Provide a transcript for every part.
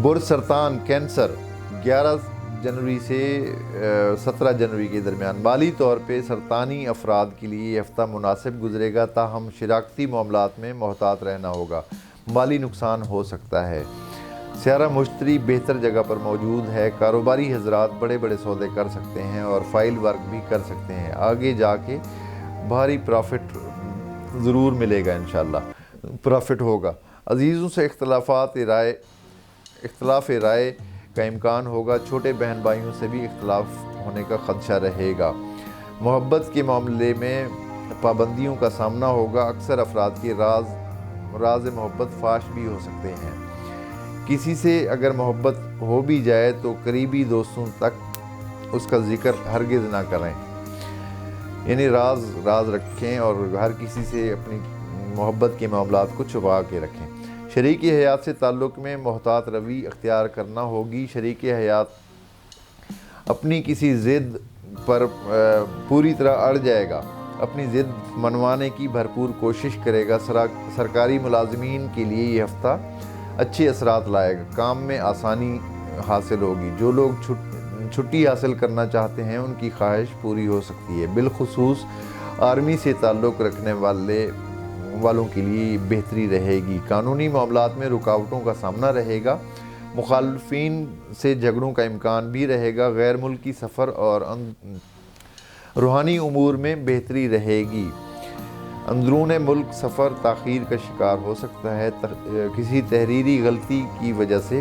برص سرطان کینسر 11 جنوری سے 17 جنوری کے درمیان مالی طور پہ سرطانی افراد کے لیے یہ ہفتہ مناسب گزرے گا، تاہم شراکتی معاملات میں محتاط رہنا ہوگا، مالی نقصان ہو سکتا ہے۔ سیارہ مشتری بہتر جگہ پر موجود ہے، کاروباری حضرات بڑے بڑے سودے کر سکتے ہیں اور فائل ورک بھی کر سکتے ہیں، آگے جا کے بھاری پرافٹ ضرور ملے گا، انشاءاللہ پرافٹ ہوگا۔ عزیزوں سے اختلاف رائے کا امکان ہوگا، چھوٹے بہن بھائیوں سے بھی اختلاف ہونے کا خدشہ رہے گا۔ محبت کے معاملے میں پابندیوں کا سامنا ہوگا، اکثر افراد کے راز محبت فاش بھی ہو سکتے ہیں۔ کسی سے اگر محبت ہو بھی جائے تو قریبی دوستوں تک اس کا ذکر ہرگز نہ کریں، یعنی راز رکھیں اور ہر کسی سے اپنی محبت کے معاملات کو چھپا کے رکھیں۔ شریک حیات سے تعلق میں محتاط روی اختیار کرنا ہوگی، شریک حیات اپنی کسی ضد پر پوری طرح اڑ جائے گا، اپنی ضد منوانے کی بھرپور کوشش کرے گا۔ سرکاری ملازمین کے لیے یہ ہفتہ اچھے اثرات لائے گا، کام میں آسانی حاصل ہوگی، جو لوگ چھٹی حاصل کرنا چاہتے ہیں ان کی خواہش پوری ہو سکتی ہے، بالخصوص آرمی سے تعلق رکھنے والوں کے لیے بہتری رہے گی۔ قانونی معاملات میں رکاوٹوں کا سامنا رہے گا، مخالفین سے جھگڑوں کا امکان بھی رہے گا، غیر ملکی سفر اور روحانی امور میں بہتری رہے گی۔ اندرون ملک سفر تاخیر کا شکار ہو سکتا ہے، کسی تحریری غلطی کی وجہ سے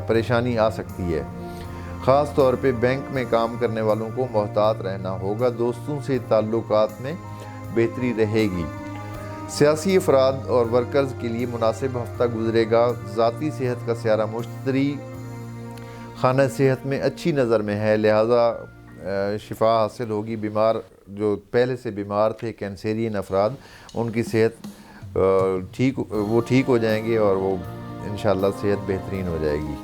پریشانی آ سکتی ہے، خاص طور پہ بینک میں کام کرنے والوں کو محتاط رہنا ہوگا، دوستوں سے تعلقات میں بہتری رہے گی۔ سیاسی افراد اور ورکرز کے لیے مناسب ہفتہ گزرے گا، ذاتی صحت کا سیارہ مشتری خانہ صحت میں اچھی نظر میں ہے، لہذا شفا حاصل ہوگی۔ جو پہلے سے بیمار تھے کینسیرین افراد، ان کی صحت ٹھیک ہو جائیں گے اور وہ انشاءاللہ صحت بہترین ہو جائے گی۔